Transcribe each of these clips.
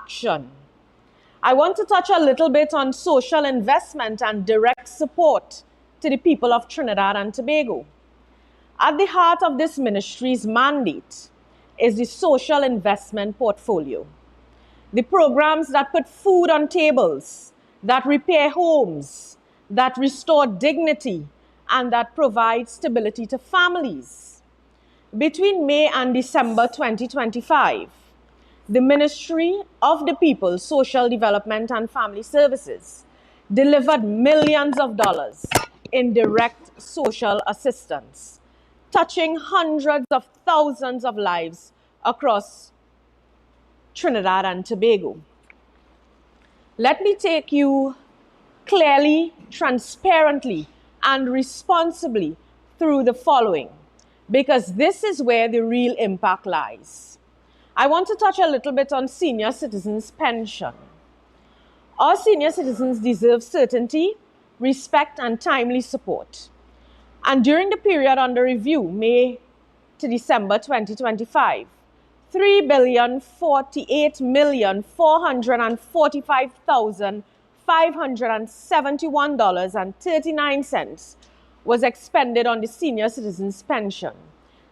action. I want to touch a little bit on social investment and direct support to the people of Trinidad and Tobago. At the heart of this ministry's mandate is the social investment portfolio. The programs that put food on tables, that repair homes, that restore dignity, and that provide stability to families. Between May and December 2025, the Ministry of the People, Social Development and Family Services delivered millions of dollars in direct social assistance, touching hundreds of thousands of lives across Trinidad and Tobago. Let me take you clearly, transparently, and responsibly through the following, because this is where the real impact lies. I want to touch a little bit on senior citizens' pension. Our senior citizens deserve certainty, respect, and timely support. And during the period under review, May to December 2025, $3,048,445,571.39 was expended on the senior citizens' pension,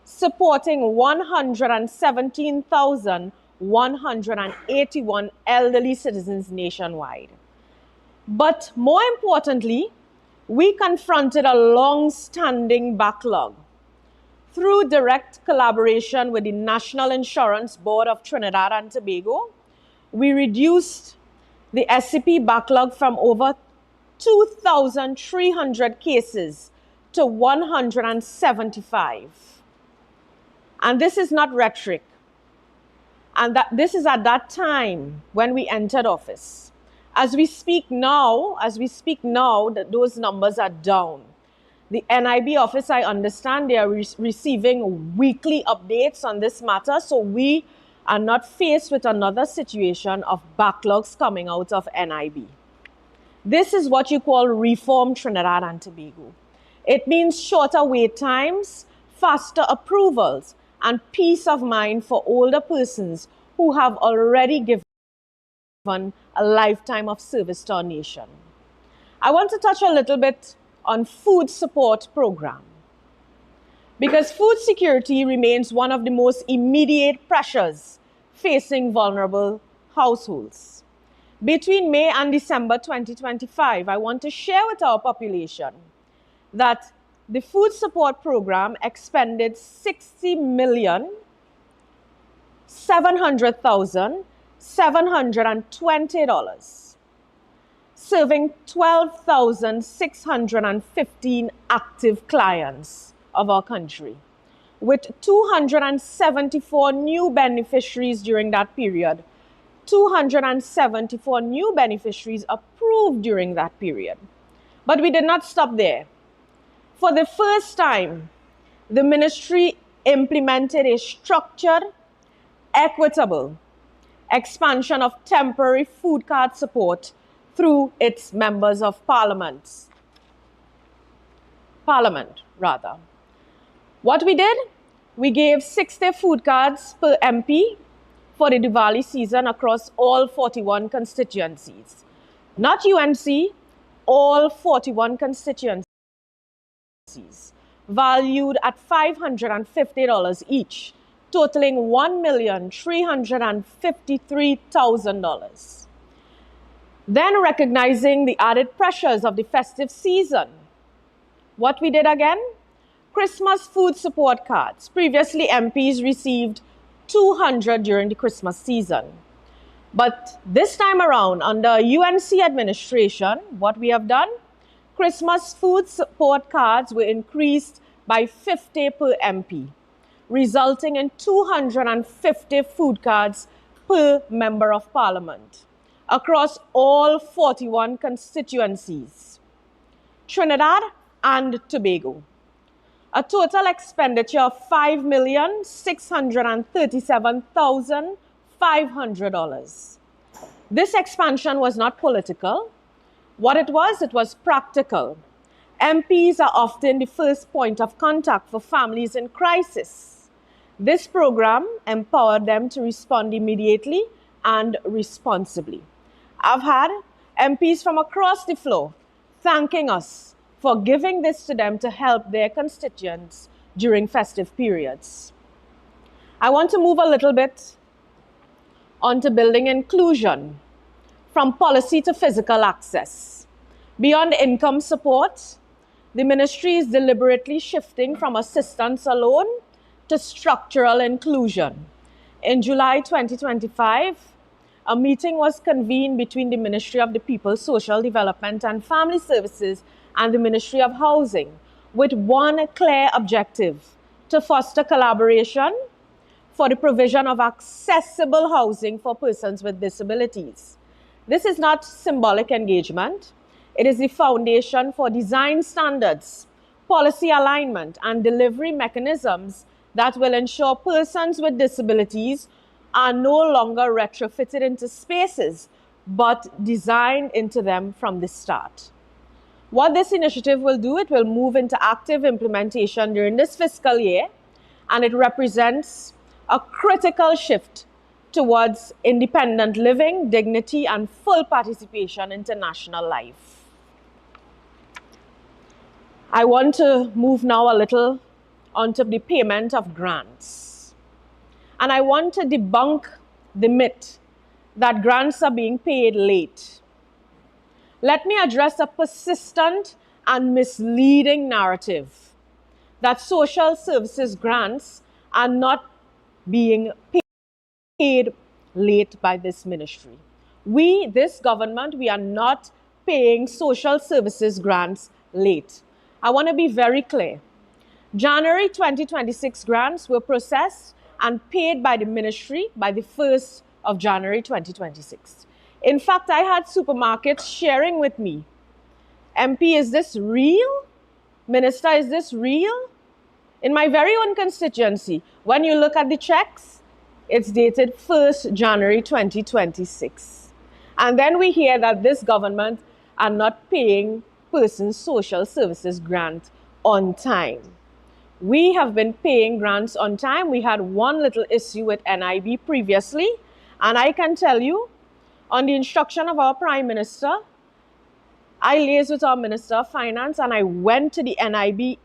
supporting 117,181 elderly citizens nationwide. But more importantly, we confronted a long-standing backlog. Through direct collaboration with the National Insurance Board of Trinidad and Tobago, we reduced the SCP backlog from over 2,300 cases to 175. And this is not rhetoric. And this is at that time when we entered office. As we speak now, those numbers are down. The NIB office, I understand, they are receiving weekly updates on this matter, so we are not faced with another situation of backlogs coming out of NIB. This is what you call Reform Trinidad and Tobago. It means shorter wait times, faster approvals, and peace of mind for older persons who have already given a lifetime of service to our nation. I want to touch a little bit on food support program, because food security remains one of the most immediate pressures facing vulnerable households. Between May and December 2025, I want to share with our population that the food support program expended $60,700,720, serving 12,615 active clients of our country, with 274 new beneficiaries during that period, 274 new beneficiaries approved during that period. But we did not stop there. For the first time, the ministry implemented a structured, equitable expansion of temporary food card support through its members of parliament. What we did, we gave 60 food cards per MP for the Diwali season across all 41 constituencies. Not UNC, all 41 constituencies, valued at $550 each, totaling $1,353,000. Then, recognizing the added pressures of the festive season, what we did again? Christmas food support cards. Previously, MPs received 200 during the Christmas season. But this time around, under UNC administration, what we have done? Christmas food support cards were increased by 50 per MP, resulting in 250 food cards per Member of Parliament across all 41 constituencies, Trinidad and Tobago. A total expenditure of $5,637,500. This expansion was not political. What it was practical. MPs are often the first point of contact for families in crisis. This program empowered them to respond immediately and responsibly. I've had MPs from across the floor thanking us for giving this to them to help their constituents during festive periods. I want to move a little bit onto building inclusion, from policy to physical access. Beyond income support, the ministry is deliberately shifting from assistance alone to structural inclusion. In July 2025, a meeting was convened between the Ministry of the People, Social Development and Family Services and the Ministry of Housing with one clear objective: to foster collaboration for the provision of accessible housing for persons with disabilities. This is not symbolic engagement. It is the foundation for design standards, policy alignment, and delivery mechanisms that will ensure persons with disabilities are no longer retrofitted into spaces, but designed into them from the start. What this initiative will do, it will move into active implementation during this fiscal year, and it represents a critical shift towards independent living, dignity, and full participation into national life. I want to move now a little onto the payment of grants. And I want to debunk the myth that grants are being paid late. Let me address a persistent and misleading narrative that social services grants are not being paid late by this ministry. This government, we are not paying social services grants late. I want to be very clear. January 2026 grants were processed and paid by the ministry by the 1st of January 2026. In fact, I had supermarkets sharing with me, MP, is this real? Minister, is this real? In my very own constituency, when you look at the checks, it's dated 1st January 2026. And then we hear that this government are not paying persons social services grant on time. We have been paying grants on time. We had one little issue with NIB previously, and I can tell you, on the instruction of our Prime Minister, I liaised with our Minister of Finance and I went to the NIB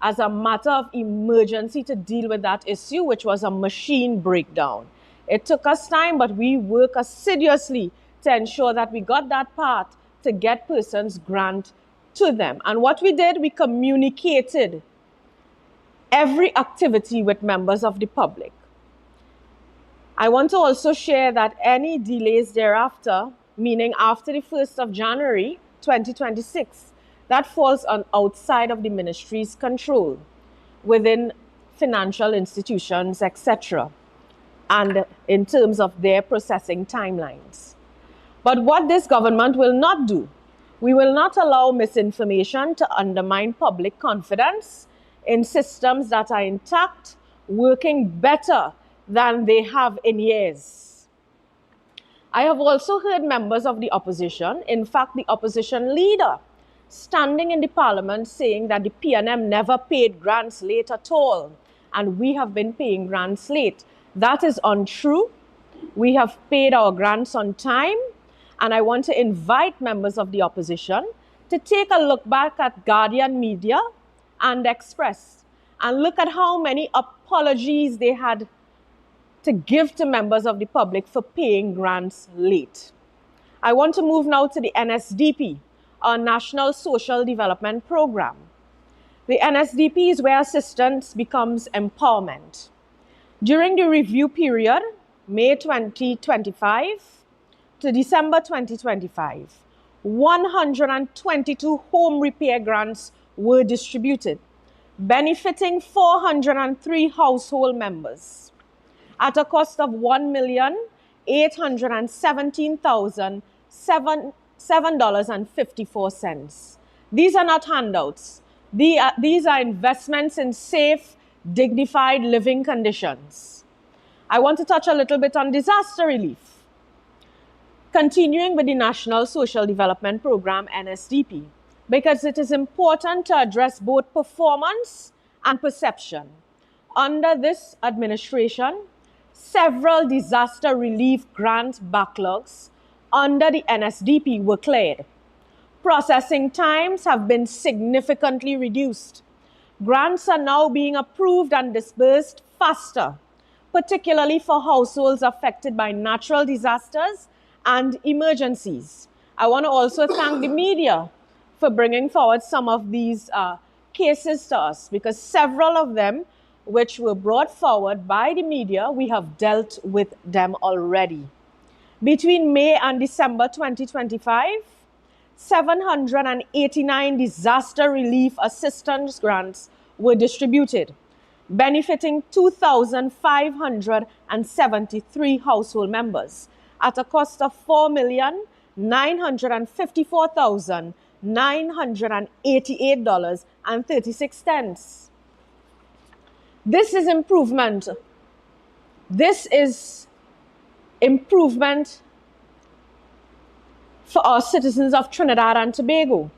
as a matter of emergency to deal with that issue, which was a machine breakdown. It took us time, but we worked assiduously to ensure that we got that part to get persons grant to them. And what we did, we communicated every activity with members of the public. I want to also share that any delays thereafter, meaning after the 1st of January 2026, that falls on outside of the ministry's control, within financial institutions, etc., and in terms of their processing timelines. But what this government will not do, we will not allow misinformation to undermine public confidence in systems that are intact, working better than they have in years. I have also heard members of the opposition, in fact the opposition leader, standing in the parliament saying that the PNM never paid grants late at all, and we have been paying grants late. That is untrue. We have paid our grants on time, and I want to invite members of the opposition to take a look back at Guardian Media and Express and look at how many apologies they had to give to members of the public for paying grants late. I want to move now to the NSDP, our National Social Development Program. The NSDP is where assistance becomes empowerment. During the review period, May 2025 to December 2025, 122 home repair grants were distributed, benefiting 403 household members at a cost of $1,817,007.54. These are not handouts. These are investments in safe, dignified living conditions. I want to touch a little bit on disaster relief. Continuing with the National Social Development Program, NSDP, because it is important to address both performance and perception. Under this administration, several disaster relief grant backlogs under the NSDP were cleared. Processing times have been significantly reduced. Grants are now being approved and disbursed faster, particularly for households affected by natural disasters and emergencies. I want to also thank the media for bringing forward some of these cases to us, because several of them which were brought forward by the media, we have dealt with them already. Between May and December 2025, 789 disaster relief assistance grants were distributed, benefiting 2,573 household members at a cost of $4,954,988.36. This is improvement. This is improvement for our citizens of Trinidad and Tobago.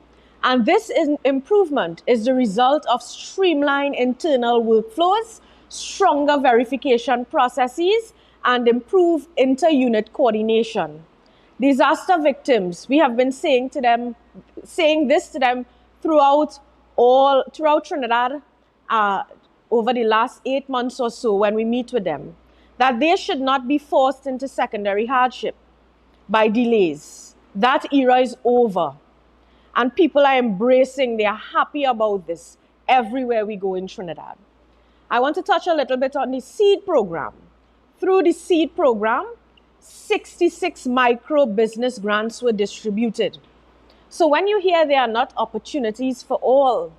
And this improvement is the result of streamlined internal workflows, stronger verification processes, and improved inter-unit coordination. Disaster victims, we have been saying this to them throughout Trinidad over the last 8 months or so when we meet with them, that they should not be forced into secondary hardship by delays. That era is over. And people are embracing, they are happy about this everywhere we go in Trinidad. I want to touch a little bit on the SEED program. Through the SEED program, 66 micro business grants were distributed. So when you hear there are not opportunities for all,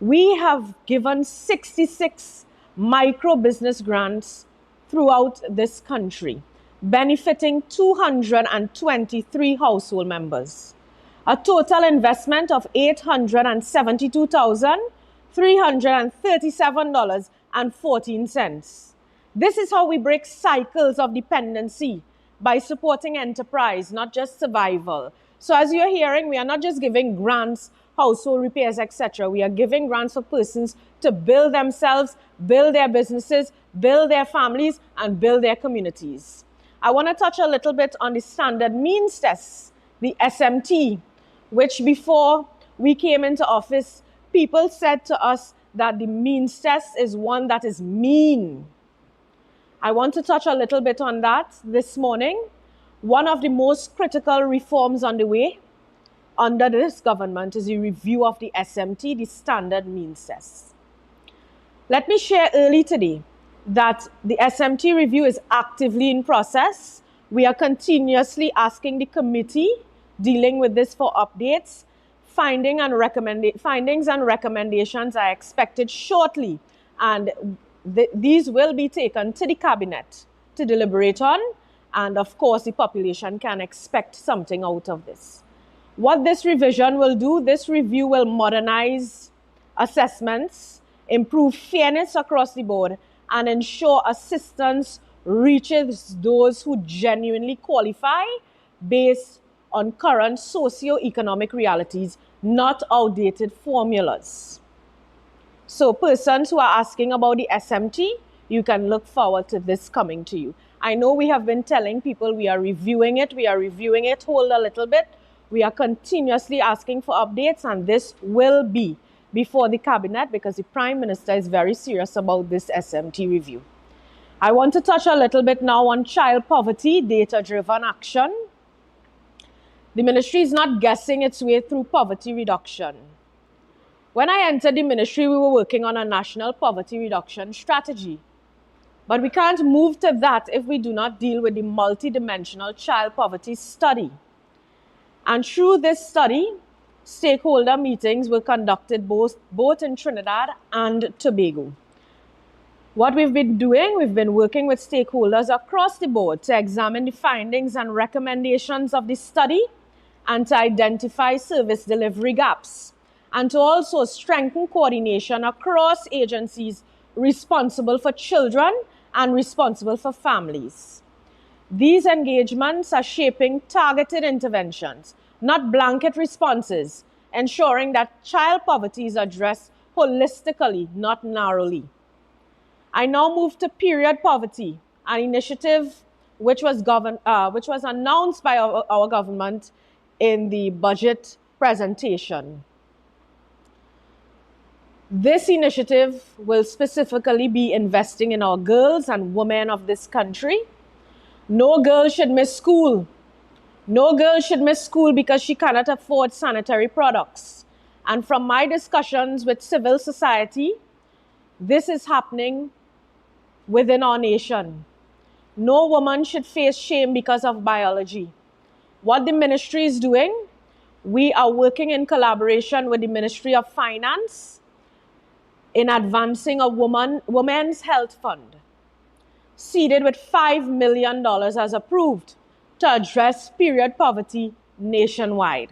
we have given 66 micro business grants throughout this country, benefiting 223 household members. A total investment of $872,337.14. This is how we break cycles of dependency, by supporting enterprise, not just survival. So as you're hearing, we are not just giving grants, household repairs, etc. We are giving grants for persons to build themselves, build their businesses, build their families, and build their communities. I want to touch a little bit on the standard means test, the SMT, which before we came into office, people said to us that the means test is one that is mean. I want to touch a little bit on that this morning. One of the most critical reforms on the way under this government is the review of the SMT, the standard means test. Let me share early today that the SMT review is actively in process. We are continuously asking the committee dealing with this for updates. Findings and recommendations are expected shortly, and these will be taken to the cabinet to deliberate on, and of course the population can expect something out of this. What this revision will do, this review will modernize assessments, improve fairness across the board, and ensure assistance reaches those who genuinely qualify based on current socio-economic realities, not outdated formulas. So persons who are asking about the SMT, you can look forward to this coming to you. I know we have been telling people we are reviewing it, hold a little bit. We are continuously asking for updates, and this will be before the cabinet because the Prime Minister is very serious about this SMT review. I want to touch a little bit now on child poverty, data-driven action. The ministry is not guessing its way through poverty reduction. When I entered the ministry, we were working on a national poverty reduction strategy. But we can't move to that if we do not deal with the multidimensional child poverty study. And through this study, stakeholder meetings were conducted both in Trinidad and Tobago. What we've been doing, we've been working with stakeholders across the board to examine the findings and recommendations of the study and to identify service delivery gaps, and to also strengthen coordination across agencies responsible for children and responsible for families. These engagements are shaping targeted interventions, not blanket responses, ensuring that child poverty is addressed holistically, not narrowly. I now move to period poverty, an initiative which was announced by our government in the budget presentation. This initiative will specifically be investing in our girls and women of this country. No girl should miss school. No girl should miss school because she cannot afford sanitary products. And from my discussions with civil society, this is happening within our nation. No woman should face shame because of biology. What the ministry is doing, we are working in collaboration with the Ministry of Finance in advancing a women's health fund, seeded with $5 million as approved to address period poverty nationwide.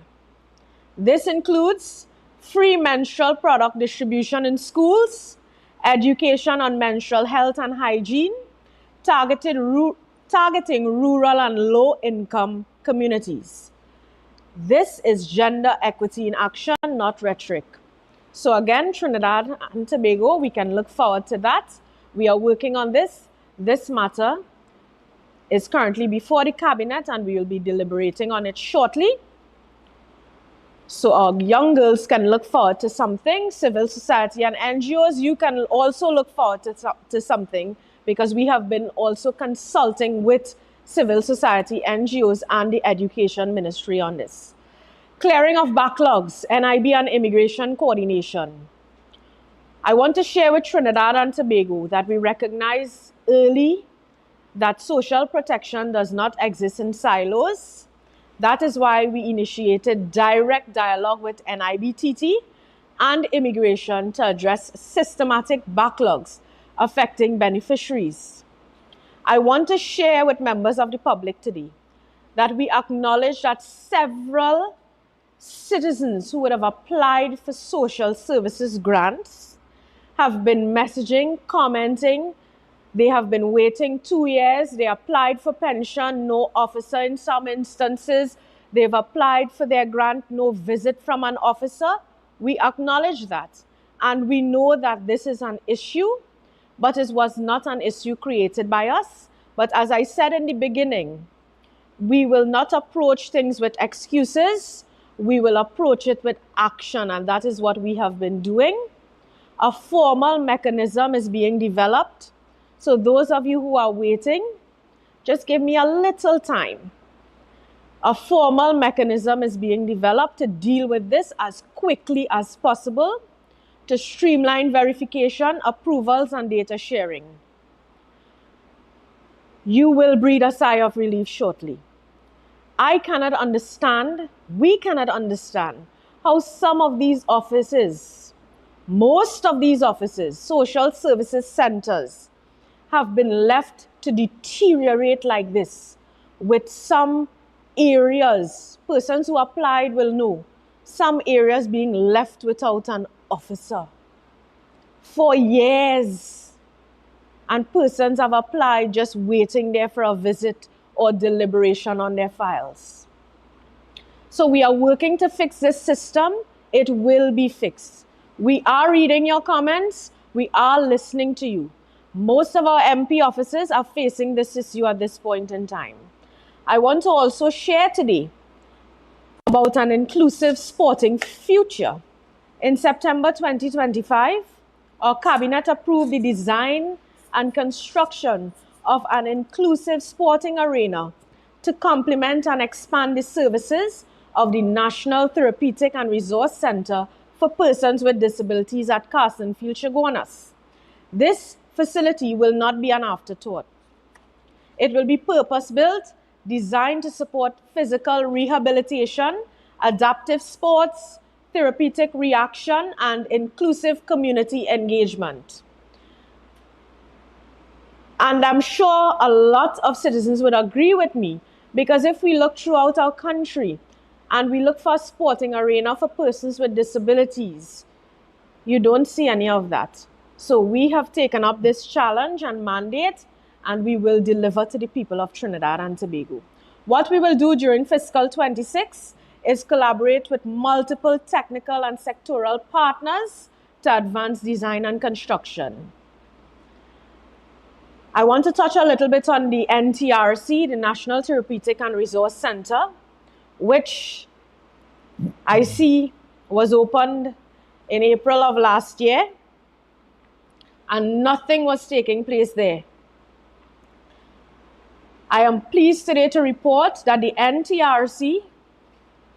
This includes free menstrual product distribution in schools, education on menstrual health and hygiene, targeting rural and low-income communities. This is gender equity in action, not rhetoric. So again, Trinidad and Tobago, we can look forward to that. We are working on this. This matter is currently before the cabinet and we will be deliberating on it shortly. So our young girls can look forward to something. Civil society and NGOs, you can also look forward to something, because we have been also consulting with civil society, NGOs, and the Education Ministry on this. Clearing of backlogs, NIB and immigration coordination. I want to share with Trinidad and Tobago that we recognize early that social protection does not exist in silos. That is why we initiated direct dialogue with NIBTT and immigration to address systematic backlogs affecting beneficiaries. I want to share with members of the public today that we acknowledge that several citizens who would have applied for social services grants have been messaging, commenting. They have been waiting 2 years. They applied for pension, no officer in some instances. They've applied for their grant, no visit from an officer. We acknowledge that. And we know that this is an issue, but it was not an issue created by us. But as I said in the beginning, we will not approach things with excuses. We will approach it with action, and that is what we have been doing. A formal mechanism is being developed. So those of you who are waiting, just give me a little time. A formal mechanism is being developed to deal with this as quickly as possible, to streamline verification, approvals, and data sharing. You will breathe a sigh of relief shortly. I cannot understand, we cannot understand how some of these offices, most of these offices, social services centers, have been left to deteriorate like this, with some areas, persons who applied will know, some areas being left without an officer for years. And persons have applied just waiting there for a visit or deliberation on their files. So we are working to fix this system. It will be fixed. We are reading your comments. We are listening to you. Most of our MP offices are facing this issue at this point in time. I want to also share today about an inclusive sporting future. In September 2025, our cabinet approved the design and construction of an inclusive sporting arena to complement and expand the services of the National Therapeutic and Resource Center for Persons with Disabilities at Carsonfield, Chaguanas. This facility will not be an afterthought. It will be purpose-built, designed to support physical rehabilitation, adaptive sports, therapeutic reaction, and inclusive community engagement. And I'm sure a lot of citizens would agree with me, because if we look throughout our country and we look for a sporting arena for persons with disabilities, you don't see any of that. So we have taken up this challenge and mandate, and we will deliver to the people of Trinidad and Tobago. What we will do during fiscal 26 is collaborate with multiple technical and sectoral partners to advance design and construction. I want to touch a little bit on the NTRC, the National Therapeutic and Resource Center, which I see was opened in April of last year, and nothing was taking place there. I am pleased today to report that the NTRC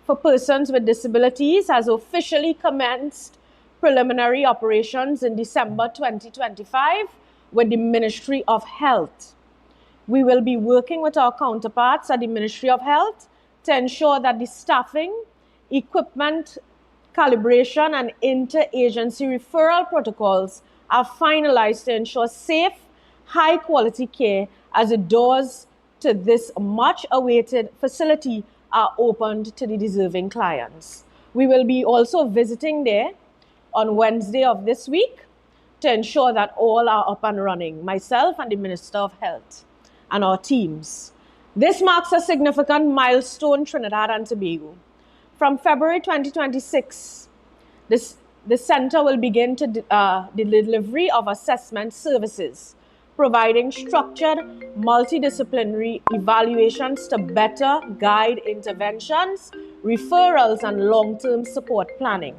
for persons with disabilities has officially commenced preliminary operations in December 2025 with the Ministry of Health. We will be working with our counterparts at the Ministry of Health to ensure that the staffing, equipment, calibration, and inter-agency referral protocols are finalized to ensure safe, high-quality care as the doors to this much-awaited facility are opened to the deserving clients. We will be also visiting there on Wednesday of this week to ensure that all are up and running, myself and the Minister of Health and our teams. This marks a significant milestone Trinidad and Tobago. From February 2026, the center will begin the delivery of assessment services, providing structured, multidisciplinary evaluations to better guide interventions, referrals, and long-term support planning.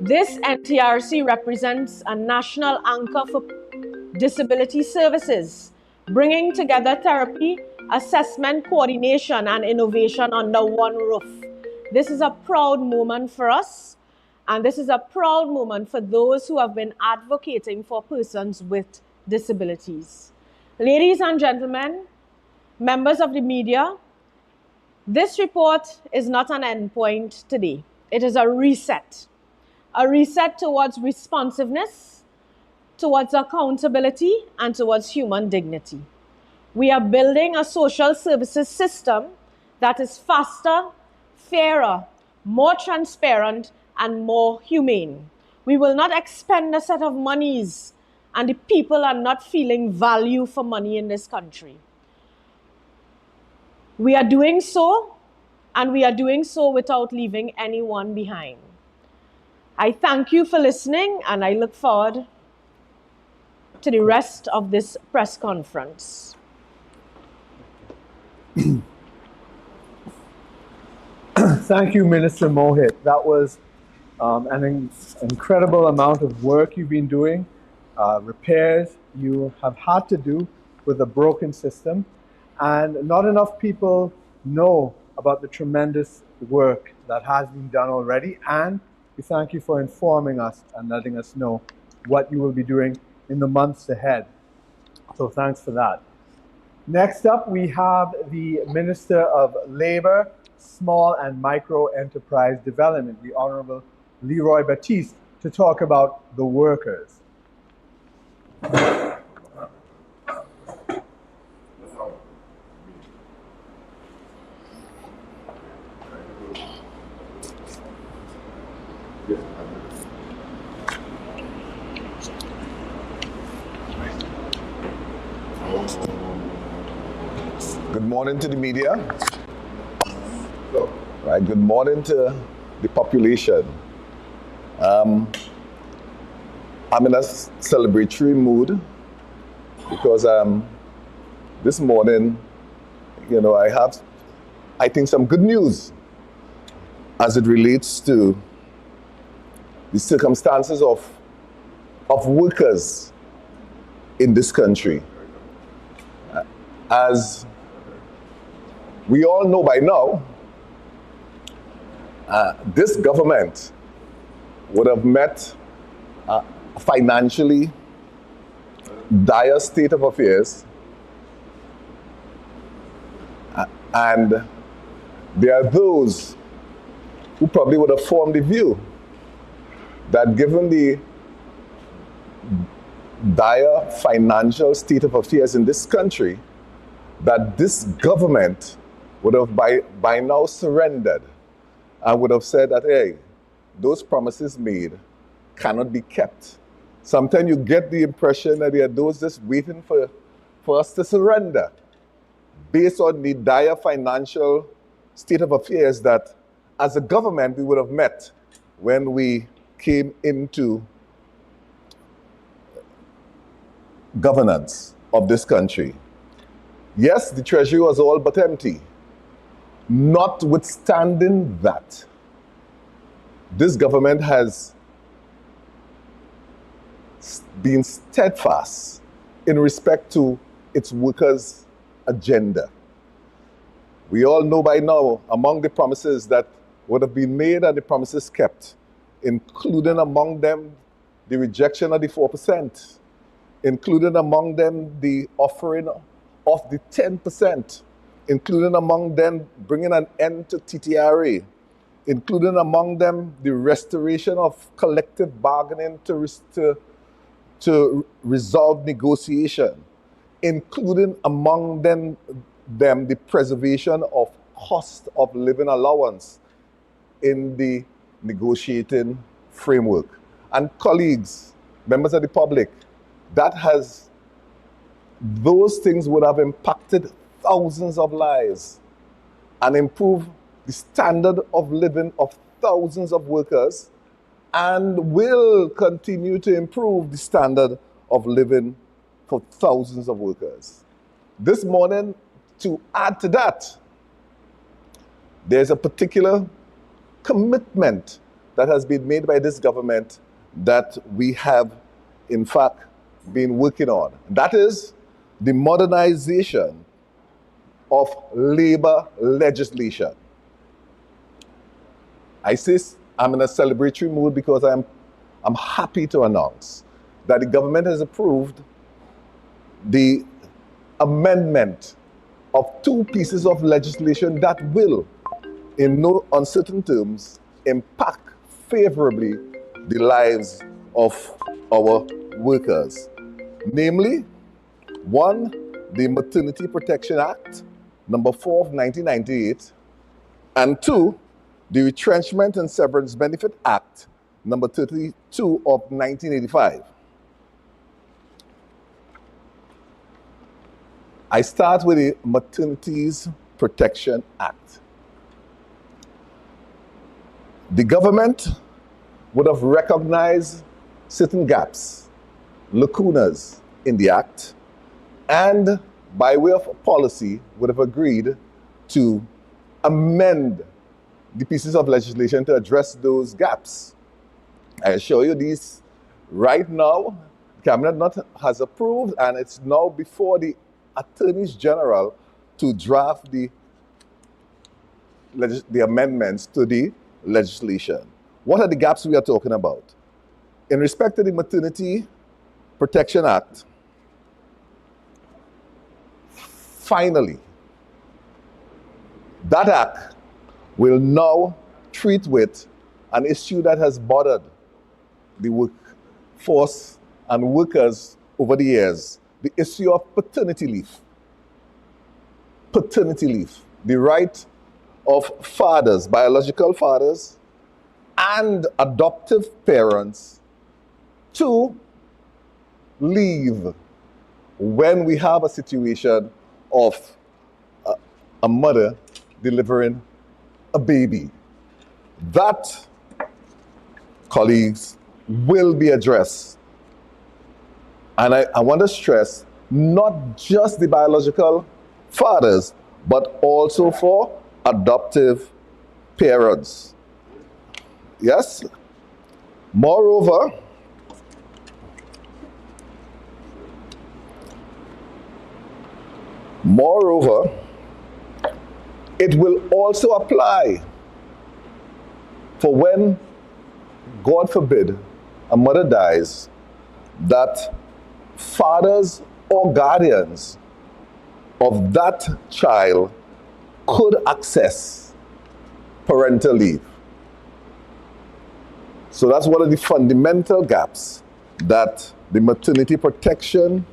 This NTRC represents a national anchor for disability services, bringing together therapy, assessment, coordination, and innovation under one roof. This is a proud moment for us, and this is a proud moment for those who have been advocating for persons with disabilities. Ladies and gentlemen, members of the media, this report is not an endpoint today. It is a reset towards responsiveness, towards accountability, and towards human dignity. We are building a social services system that is faster, fairer, more transparent, and more humane. We will not expend a set of monies and the people are not feeling value for money in this country. We are doing so, and we are doing so without leaving anyone behind. I thank you for listening, and I look forward to the rest of this press conference. Thank you, Minister Mohit. That was an incredible amount of work you've been doing, repairs you have had to do with a broken system, and not enough people know about the tremendous work that has been done already, and we thank you for informing us and letting us know what you will be doing in the months ahead. So thanks for that. Next up, we have the Minister of Labor, Small and Micro Enterprise Development, the Honorable Leroy Batiste, to talk about the workers. Good morning to the media. Right, good morning to the population. I'm in a celebratory mood because this morning, I have, I think, some good news as it relates to the circumstances of workers in this country. As we all know by now, this government would have met a financially dire state of affairs, and there are those who probably would have formed the view that given the dire financial state of affairs in this country, that this government would have by now surrendered and would have said that, hey, those promises made cannot be kept. Sometimes you get the impression that there are those just waiting for us to surrender based on the dire financial state of affairs that as a government we would have met when we came into governance of this country. Yes, the treasury was all but empty. Notwithstanding that, this government has been steadfast in respect to its workers' agenda. We all know by now, among the promises that would have been made and the promises kept, including among them the rejection of the 4%, including among them the offering of the 10%, including among them bringing an end to TTRA, including among them the restoration of collective bargaining to resolve negotiation, including among them the preservation of cost of living allowance in the negotiating framework. And colleagues, members of the public, those things would have impacted thousands of lives and improved the standard of living of thousands of workers, and will continue to improve the standard of living for thousands of workers. This morning, to add to that, there's a particular commitment that has been made by this government that we have, in fact, been working on. That is the modernization of labor legislation. I say I'm in a celebratory mood because I'm happy to announce that the government has approved the amendment of 2 pieces of legislation that will, in no uncertain terms, impact favorably the lives of our workers. Namely, 1, the Maternity Protection Act, number 4 of 1998, and 2, the Retrenchment and Severance Benefit Act, number 32 of 1985. I start with the Maternities Protection Act. The government would have recognized certain gaps, lacunas in the act, and by way of policy would have agreed to amend the pieces of legislation to address those gaps. I assure you these right now, Cabinet has approved, and it's now before the Attorneys General to draft the amendments to the legislation. What are the gaps we are talking about? In respect to the Maternity Protection Act, finally, that act will now treat with an issue that has bothered the workforce and workers over the years, the issue of paternity leave. Paternity leave, the right of fathers, biological fathers, and adoptive parents to leave when we have a situation of a mother delivering a baby. That, colleagues, will be addressed. And I want to stress, not just the biological fathers, but also for adoptive parents. Yes? Moreover, it will also apply for when, God forbid, a mother dies, that fathers or guardians of that child could access parental leave. So that's one of the fundamental gaps that the Maternity Protection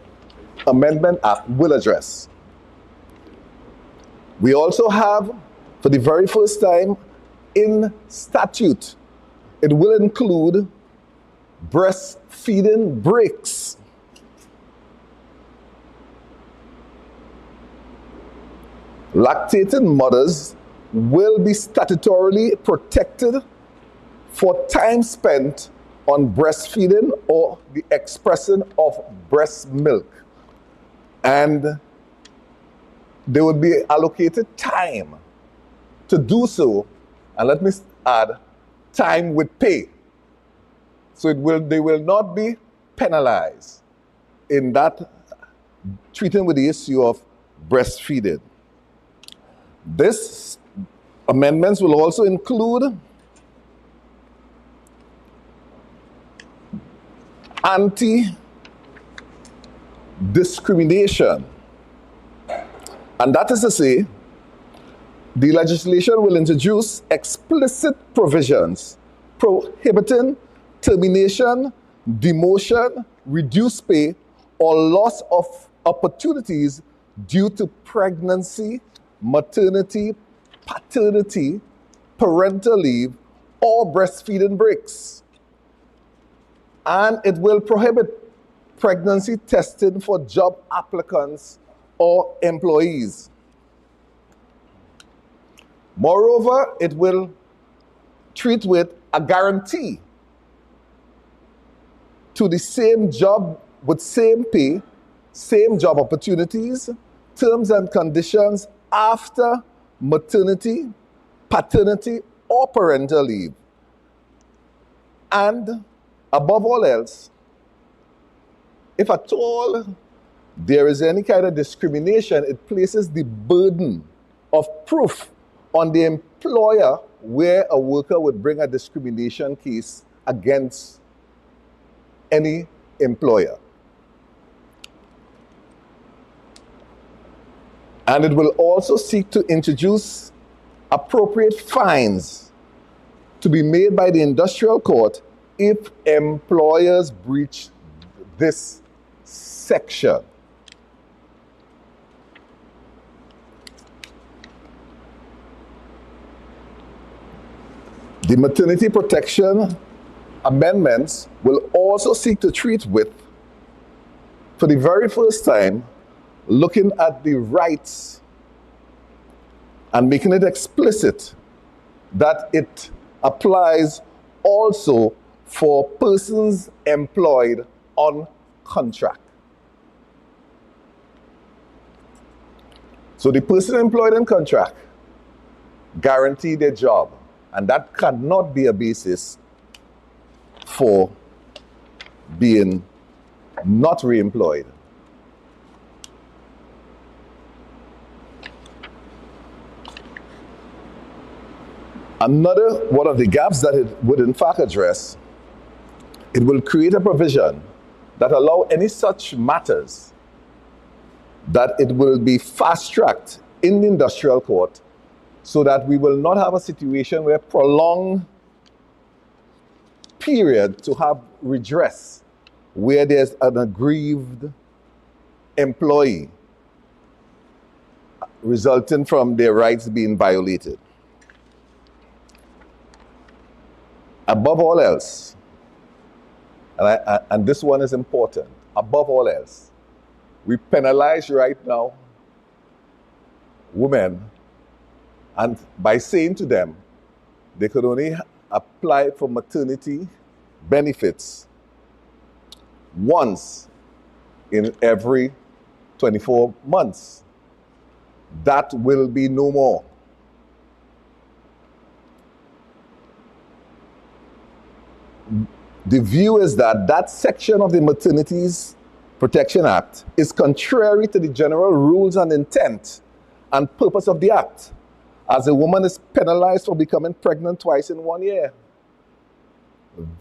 Amendment Act will address. We also have, for the very first time in statute, it will include breastfeeding breaks. Lactating mothers will be statutorily protected for time spent on breastfeeding or the expression of breast milk. And they would be allocated time to do so, and let me add, time with pay. So they will not be penalized in that treating with the issue of breastfeeding. This amendments will also include anti-discrimination. And that is to say, the legislation will introduce explicit provisions prohibiting termination, demotion, reduced pay, or loss of opportunities due to pregnancy, maternity, paternity, parental leave, or breastfeeding breaks. And it will prohibit pregnancy testing for job applicants or employees. Moreover, it will treat with a guarantee to the same job with same pay, same job opportunities, terms and conditions after maternity, paternity, or parental leave. And above all else, if at all there is any kind of discrimination, it places the burden of proof on the employer where a worker would bring a discrimination case against any employer. And it will also seek to introduce appropriate fines to be made by the industrial court if employers breach this section. The maternity protection amendments will also seek to treat with, for the very first time, looking at the rights and making it explicit that it applies also for persons employed on contract. So the person employed on contract guarantee their job, and that cannot be a basis for being not re-employed. Another one of the gaps that it would in fact address, it will create a provision that allow any such matters that it will be fast-tracked in the industrial court so that we will not have a situation where prolonged period to have redress where there's an aggrieved employee resulting from their rights being violated. Above all else, and this one is important, above all else, we penalize right now women, and by saying to them they could only apply for maternity benefits once in every 24 months. That will be no more. The view is that that section of the Maternities Protection Act is contrary to the general rules and intent and purpose of the act, as a woman is penalized for becoming pregnant twice in 1 year.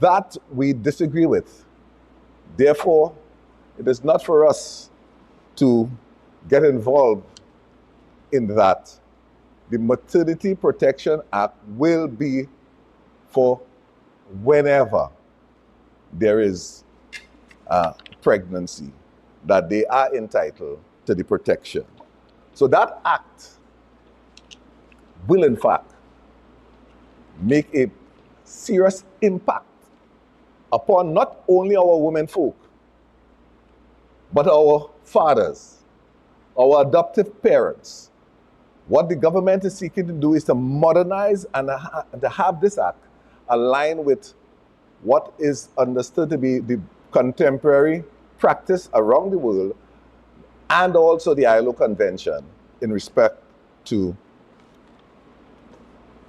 That we disagree with. Therefore, it is not for us to get involved in that. The Maternity Protection Act will be for whenever there is pregnancy, that they are entitled to the protection. So that act will in fact make a serious impact upon not only our women folk, but our fathers, our adoptive parents. What the government is seeking to do is to modernize and to have this act align with what is understood to be the contemporary practice around the world, and also the ILO Convention in respect to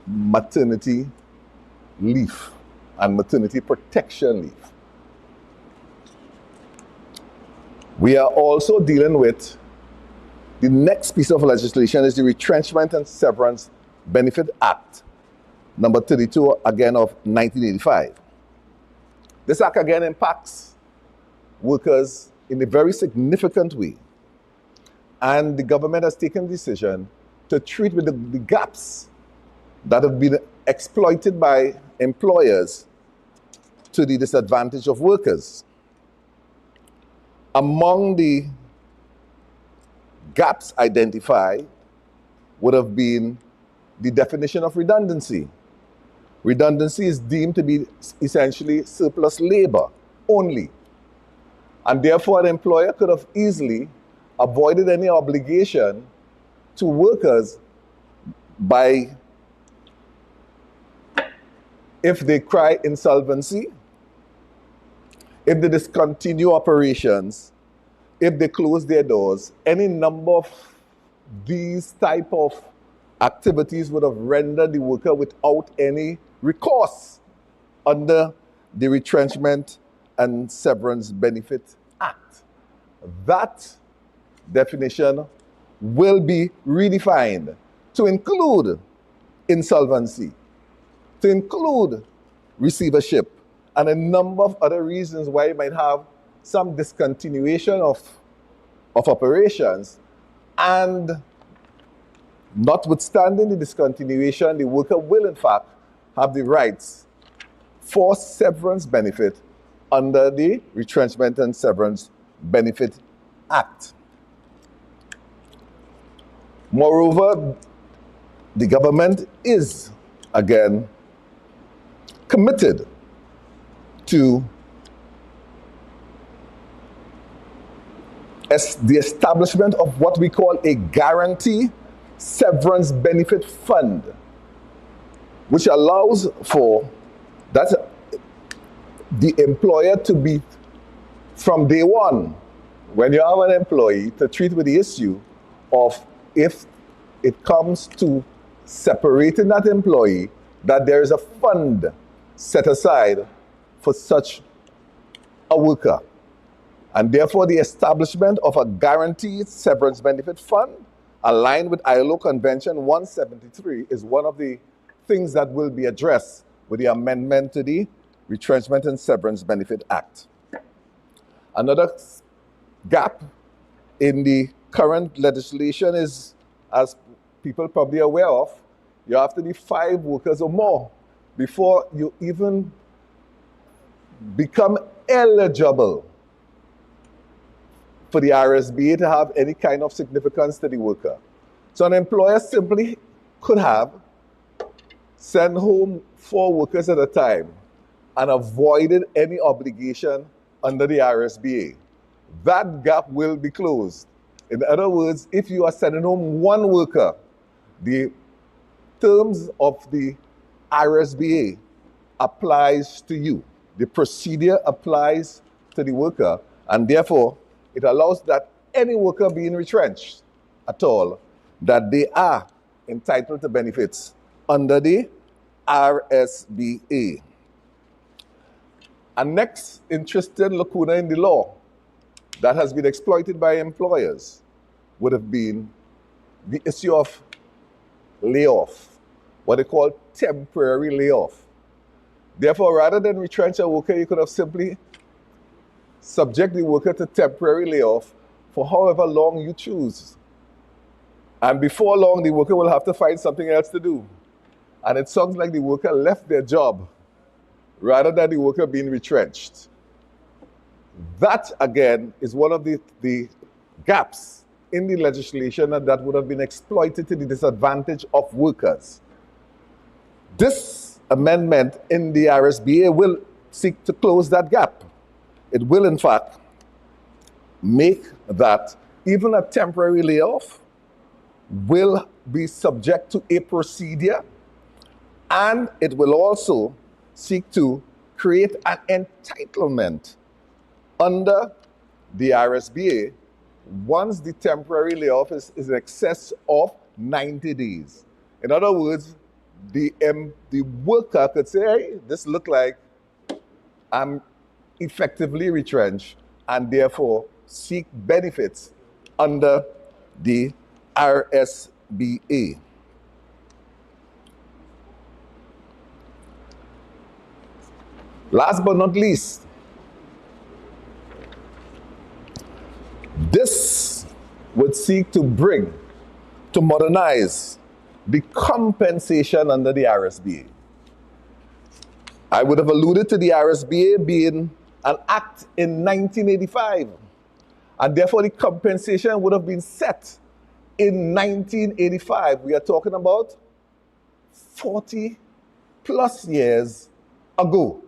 maternity leave and maternity protection leave. We are also dealing with the next piece of legislation is the Retrenchment and Severance Benefit Act, number 32, again, of 1985. This act again impacts workers in a very significant way. And the government has taken the decision to treat with the gaps that have been exploited by employers to the disadvantage of workers. Among the gaps identified would have been the definition of redundancy. Redundancy is deemed to be essentially surplus labor only. And therefore, an employer could have easily avoided any obligation to workers by, if they cry insolvency, if they discontinue operations, if they close their doors, any number of these type of activities would have rendered the worker without any recourse under the Retrenchment and Severance Benefit Act. That definition will be redefined to include insolvency, to include receivership, and a number of other reasons why you might have some discontinuation of operations. And notwithstanding the discontinuation, the worker will in fact have the rights for severance benefit under the Retrenchment and Severance Benefit Act. Moreover, the government is, again, committed to the establishment of what we call a guarantee severance benefit fund, which allows for that the employer to be, from day one, when you have an employee, to treat with the issue of, if it comes to separating that employee, that there is a fund set aside for such a worker. And therefore, the establishment of a guaranteed severance benefit fund aligned with ILO Convention 173 is one of the things that will be addressed with the amendment to the Retrenchment and Severance Benefit Act. Another gap in the current legislation is, as people probably are aware of, you have to be 5 workers or more before you even become eligible for the RSBA to have any kind of significance to the worker. So an employer simply could have sent home 4 workers at a time and avoided any obligation under the RSBA. That gap will be closed. In other words, if you are sending home 1 worker, the terms of the RSBA applies to you. The procedure applies to the worker, and therefore, it allows that any worker being retrenched at all, that they are entitled to benefits under the RSBA. A next interesting lacuna in the law that has been exploited by employers would have been the issue of layoff, what they call temporary layoff. Therefore, rather than retrench a worker, you could have simply subject the worker to temporary layoff for however long you choose. And before long, the worker will have to find something else to do. And it sounds like the worker left their job rather than the worker being retrenched. That, again, is one of the gaps in the legislation that would have been exploited to the disadvantage of workers. This amendment in the RSBA will seek to close that gap. It will, in fact, make that even a temporary layoff will be subject to a procedure, and it will also seek to create an entitlement under the RSBA once the temporary layoff is in excess of 90 days. In other words, the worker could say, hey, this look like I'm effectively retrenched, and therefore seek benefits under the RSBA. Last but not least, this would seek to modernize the compensation under the RSBA. I would have alluded to the RSBA being an act in 1985, and therefore the compensation would have been set in 1985. We are talking about 40 plus years ago.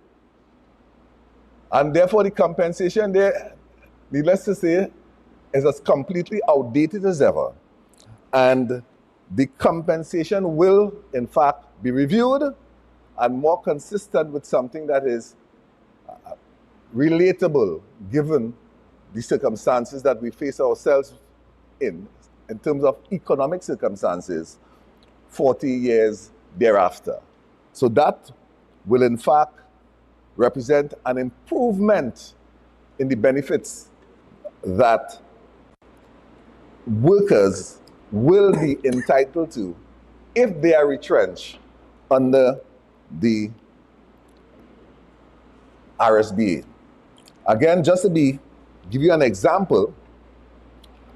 And therefore the compensation there, needless to say, is as completely outdated as ever. And the compensation will, in fact, be reviewed and more consistent with something that is relatable given the circumstances that we face ourselves in terms of economic circumstances 40 years thereafter. So that will, in fact, represent an improvement in the benefits that workers will be entitled to if they are retrenched under the RSBA. Again, just to give you an example,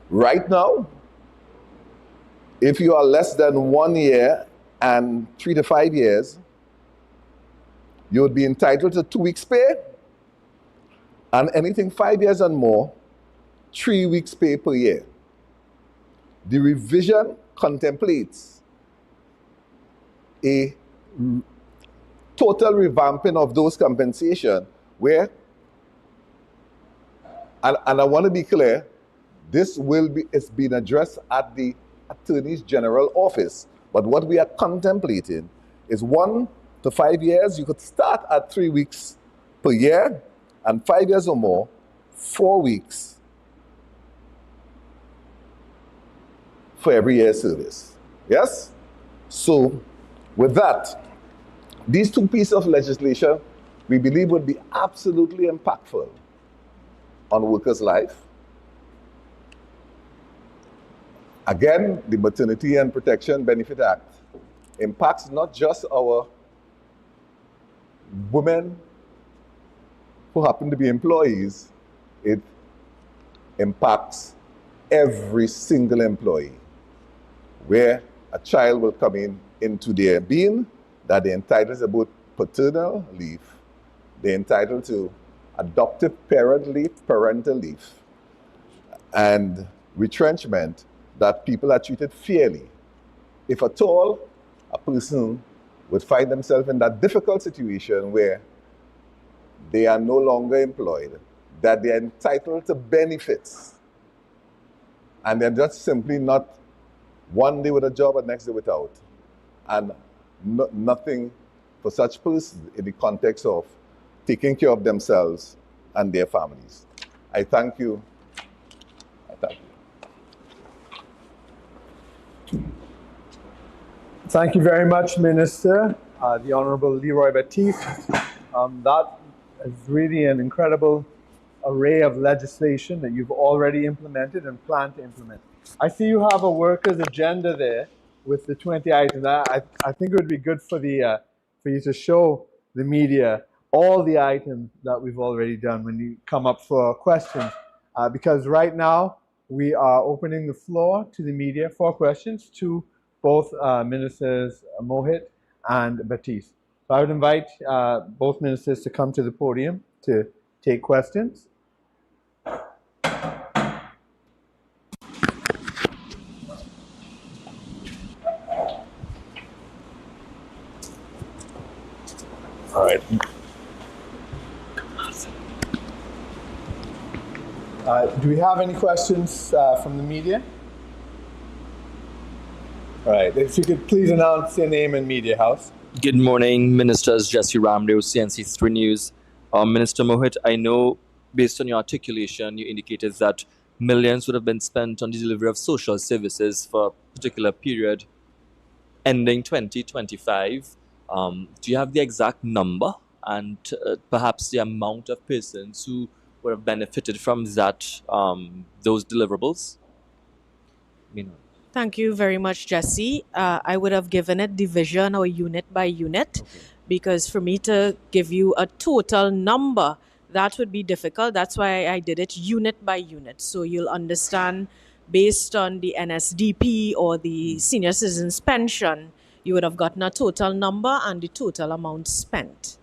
right now, if you are less than 1 year and 3 to 5 years, you would be entitled to 2 weeks pay, and anything 5 years and more, 3 weeks pay per year. The revision contemplates a total revamping of those compensation where, and I want to be clear, this is being addressed at the Attorney General office, but what we are contemplating is 1 to 5 years, you could start at 3 weeks per year, and 5 years or more, 4 weeks for every year service. Yes? So, with that, these two pieces of legislation, we believe would be absolutely impactful on workers' life. Again, the Maternity and Protection Benefit Act impacts not just our women who happen to be employees, it impacts every single employee, where a child will come into their being, that they're entitled to both paternal leave, they're entitled to adoptive parent leave, parental leave, and retrenchment, that people are treated fairly. If at all a person would find themselves in that difficult situation where they are no longer employed, that they're entitled to benefits, and they're just simply not one day with a job and next day without, and nothing for such persons in the context of taking care of themselves and their families. I thank you. Thank you very much, Minister, the Honorable Leroy Baptiste. That is really an incredible array of legislation that you've already implemented and plan to implement. I see you have a workers' agenda there with the 20 items. I think it would be good for you to show the media all the items that we've already done when you come up for questions. Because right now, we are opening the floor to the media for questions to both Ministers Mohit and Baptiste. So I would invite both ministers to come to the podium to take questions. All right. Do we have any questions from the media? All right. If you could please announce your name and media house. Good morning, Ministers Jesse Ramdev, CNC3 News. Minister Mohit, I know based on your articulation, you indicated that millions would have been spent on the delivery of social services for a particular period ending 2025. Do you have the exact number and perhaps the amount of persons who would have benefited from those deliverables? Thank you very much, Jesse. I would have given it division or unit by unit because for me to give you a total number, that would be difficult. That's why I did it unit by unit. So you'll understand based on the NSDP or the senior citizens pension, you would have gotten a total number and the total amount spent.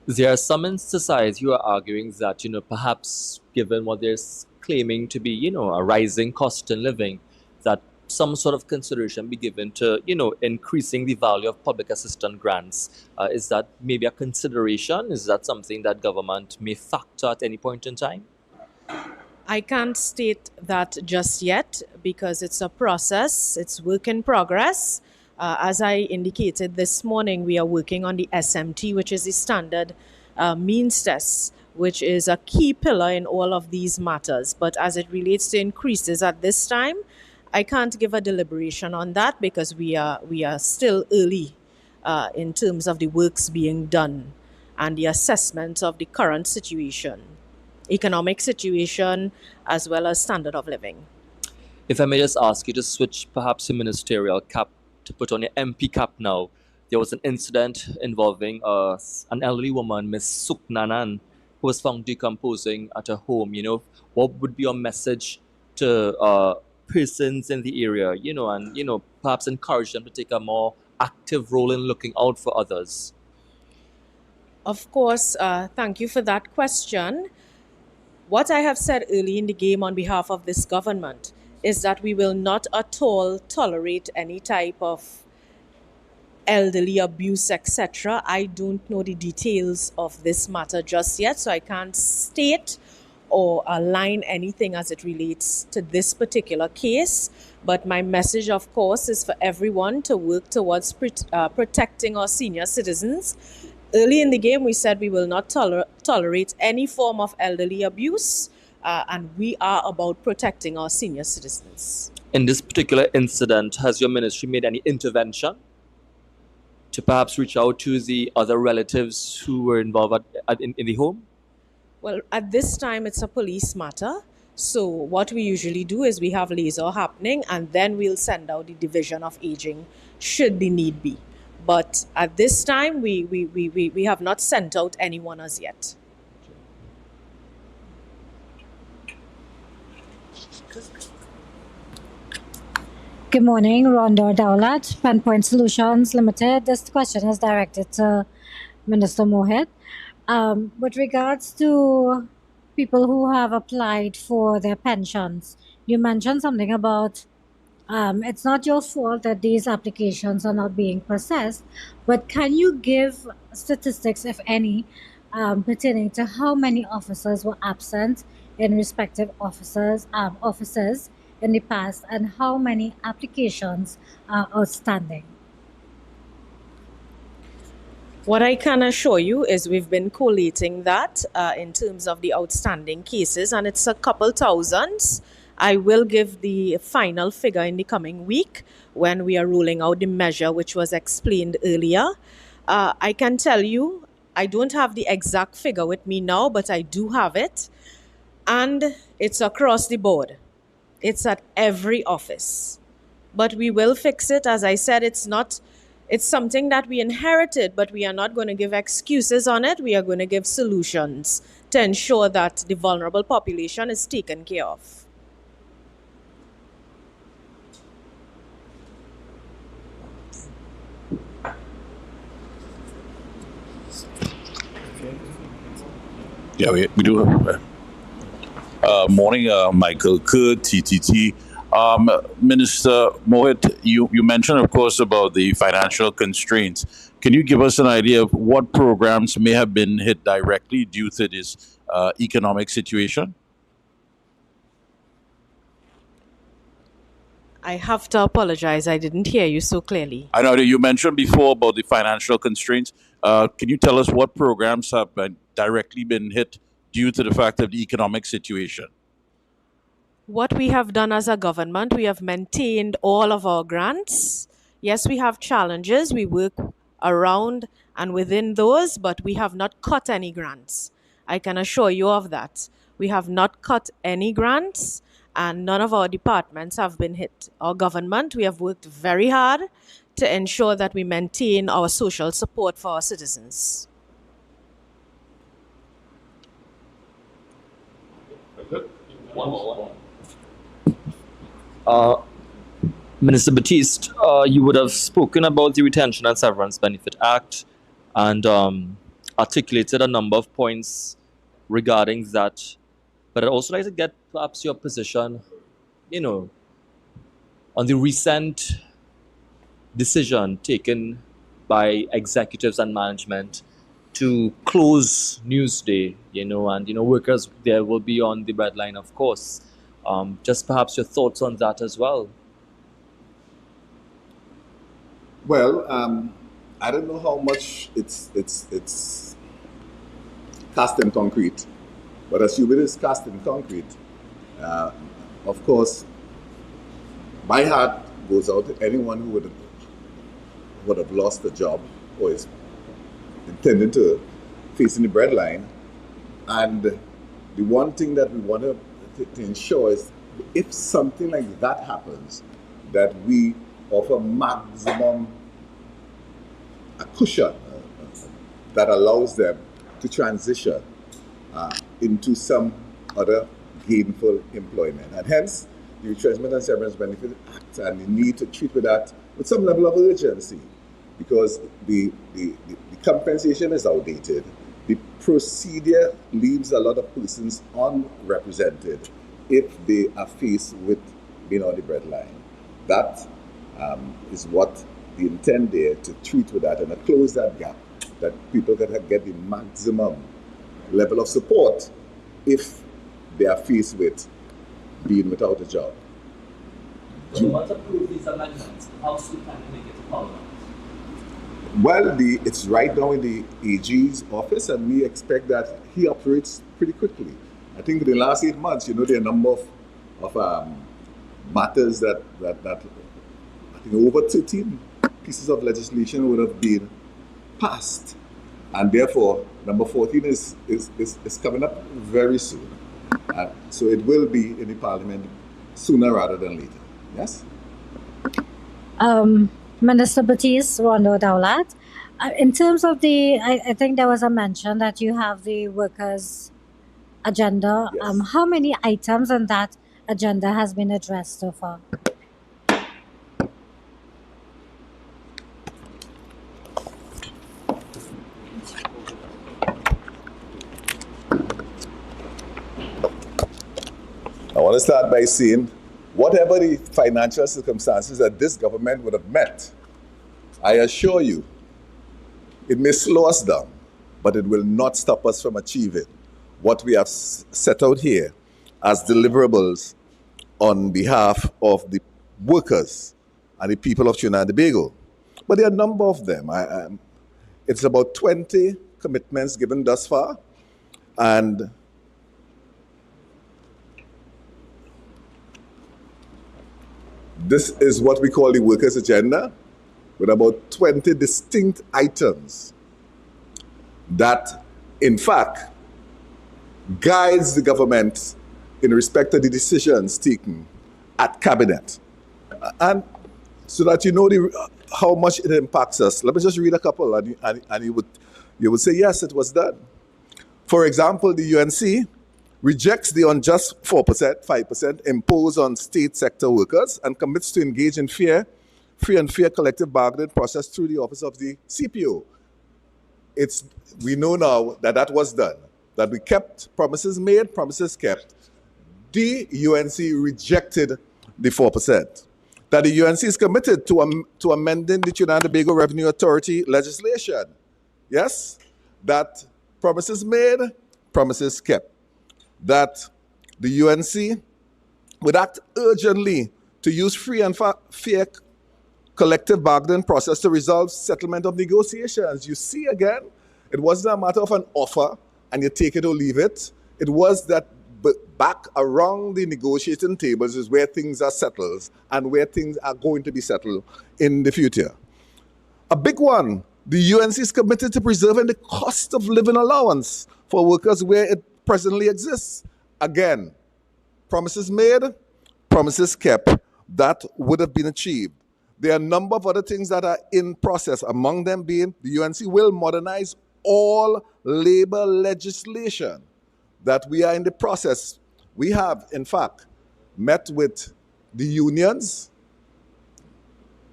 There are some in society who are arguing that, perhaps given what they're claiming to be, a rising cost in living, that some sort of consideration be given to, increasing the value of public assistance grants. Is that maybe a consideration? Is that something that government may factor at any point in time? I can't state that just yet because it's a process, it's work in progress. As I indicated this morning, we are working on the SMT, which is the standard means test, which is a key pillar in all of these matters. But as it relates to increases at this time, I can't give a deliberation on that because we are still early in terms of the works being done and the assessment of the current situation, economic situation, as well as standard of living. If I may just ask you to switch perhaps your ministerial cap to put on your MP cap now. There was an incident involving an elderly woman, Miss Suknanan, who was found decomposing at her home. What would be your message to persons in the area, and perhaps encourage them to take a more active role in looking out for others? Of course, thank you for that question. What I have said early in the game on behalf of this government is that we will not at all tolerate any type of elderly abuse, etc. I don't know the details of this matter just yet, so I can't state or align anything as it relates to this particular case. But my message, of course, is for everyone to work towards protecting our senior citizens. Early in the game, we said we will not tolerate any form of elderly abuse, and we are about protecting our senior citizens. In this particular incident, has your ministry made any intervention to perhaps reach out to the other relatives who were involved in the home? Well, at this time, it's a police matter. So what we usually do is we have laser happening, and then we'll send out the division of aging should the need be. But at this time, we have not sent out anyone as yet. Good morning, Rhonda Dowlat, Penpoint Solutions Limited. This question is directed to Minister Mohit. With regards to people who have applied for their pensions, you mentioned something about it's not your fault that these applications are not being processed, but can you give statistics, if any, pertaining to how many officers were absent in respective offices in the past and how many applications are outstanding? What I can assure you is we've been collating that in terms of the outstanding cases, and it's a couple thousands. I will give the final figure in the coming week when we are rolling out the measure which was explained earlier. I can tell you, I don't have the exact figure with me now, but I do have it. And it's across the board. It's at every office. But we will fix it. As I said, it's something that we inherited, but we are not going to give excuses on it. We are going to give solutions to ensure that the vulnerable population is taken care of. Yeah, we do have. Morning, Michael Kerr, TTT. Minister Mohit, you mentioned, of course, about the financial constraints. Can you give us an idea of what programs may have been hit directly due to this economic situation? I have to apologize. I didn't hear you so clearly. I know that you mentioned before about the financial constraints. Can you tell us what programs have directly been hit due to the fact of the economic situation? What we have done as a government, we have maintained all of our grants. Yes, we have challenges. We work around and within those, but we have not cut any grants. I can assure you of that. We have not cut any grants, and none of our departments have been hit. Our government, we have worked very hard to ensure that we maintain our social support for our citizens. Minister Batiste, you would have spoken about the Retention and Severance Benefit Act and articulated a number of points regarding that. But I'd also like to get perhaps your position, on the recent decision taken by executives and management to close Newsday, and workers there will be on the red line, of course. Just perhaps your thoughts on that as well. Well, I don't know how much it's cast in concrete, but assuming it's cast in concrete, of course, my heart goes out to anyone who would have lost a job or is intending to facing the breadline. And the one thing that we want to ensure is if something like that happens, that we offer maximum a cushion that allows them to transition into some other gainful employment. And hence, the Retrenchment and Severance Benefit Act and the need to treat with that with some level of urgency, because the compensation is outdated. The procedure leaves a lot of persons unrepresented if they are faced with being on the breadline. That is what the intent there, to treat with that and to close that gap, that people can get the maximum level of support if they are faced with being without a job. So once approved these amendments, how soon can we make it to Parliament? Well, it's right now in the AG's office, and we expect that he operates pretty quickly. I think in the last 8 months, there are a number of matters that I think over 13 pieces of legislation would have been passed, and therefore number 14 is coming up very soon. So it will be in the Parliament sooner rather than later. Yes. Minister Batiste, Rondo Daulat, in terms of I think there was a mention that you have the workers' agenda. Yes. How many items on that agenda has been addressed so far? I want to start by saying, whatever the financial circumstances that this government would have met, I assure you, it may slow us down, but it will not stop us from achieving what we have set out here as deliverables on behalf of the workers and the people of Trinidad and Tobago. But there are a number of them. It's about 20 commitments given thus far, and this is what we call the workers' agenda, with about 20 distinct items that, in fact, guides the government in respect to the decisions taken at cabinet. And so that you know how much it impacts us. Let me just read a couple, and you would say, yes, it was done. For example, the UNC rejects the unjust 5% imposed on state sector workers and commits to engage in free and fair collective bargaining process through the office of the CPO. We know now that was done, that we kept promises made, promises kept. The UNC rejected the 4%. That the UNC is committed to amending the Trinidad and Tobago Revenue Authority legislation. Yes, that promises made, promises kept. That the UNC would act urgently to use free and fair collective bargaining process to resolve settlement of negotiations. You see, again, it wasn't a matter of an offer and you take it or leave it. It was that back around the negotiating tables is where things are settled and where things are going to be settled in the future. A big one, the UNC is committed to preserving the cost of living allowance for workers where it presently exists. Again, promises made, promises kept. That would have been achieved. There are a number of other things that are in process, among them being the UNC will modernize all labor legislation that we are in the process. We have, in fact, met with the unions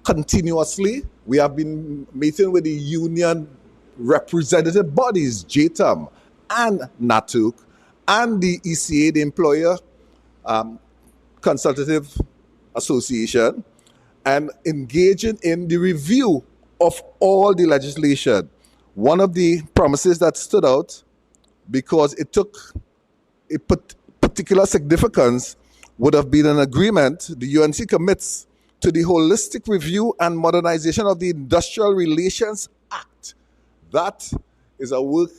continuously. We have been meeting with the union representative bodies, JTAM and NATUC, and the ECA, the Employer Consultative Association, and engaging in the review of all the legislation. One of the promises that stood out, because it took a particular significance, would have been an agreement. The UNC commits to the holistic review and modernization of the Industrial Relations Act. That is a work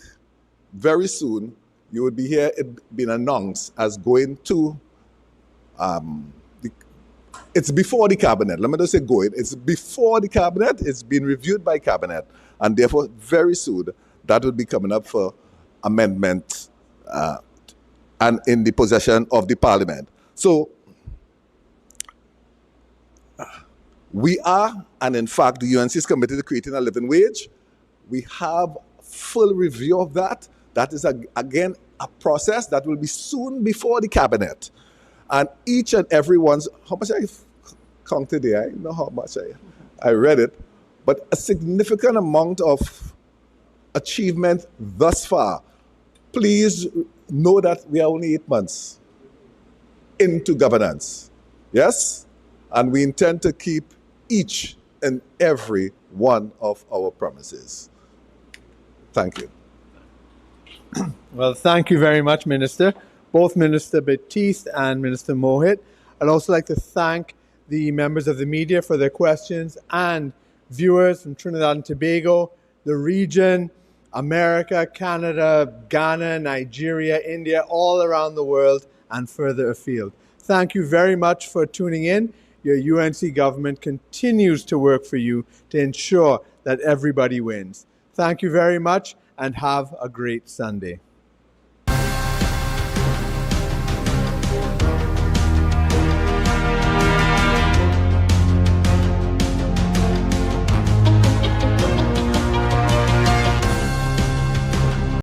very soon. You would be here, it being announced as going to, it's before the cabinet. Let me just say going. It's before the cabinet. It's been reviewed by cabinet. And therefore, very soon, that will be coming up for amendment and in the possession of the parliament. So, we are, and in fact, the UNC is committed to creating a living wage. We have full review of that. That is, again, a process that will be soon before the cabinet. And each and every one's, how much I counted there? I don't know how much I read it, but a significant amount of achievement thus far. Please know that we are only 8 months into governance. Yes? And we intend to keep each and every one of our promises. Thank you. Well, thank you very much, Minister. Both Minister Batiste and Minister Mohit. I'd also like to thank the members of the media for their questions and viewers from Trinidad and Tobago, the region, America, Canada, Ghana, Nigeria, India, all around the world and further afield. Thank you very much for tuning in. Your UNC government continues to work for you to ensure that everybody wins. Thank you very much and have a great Sunday.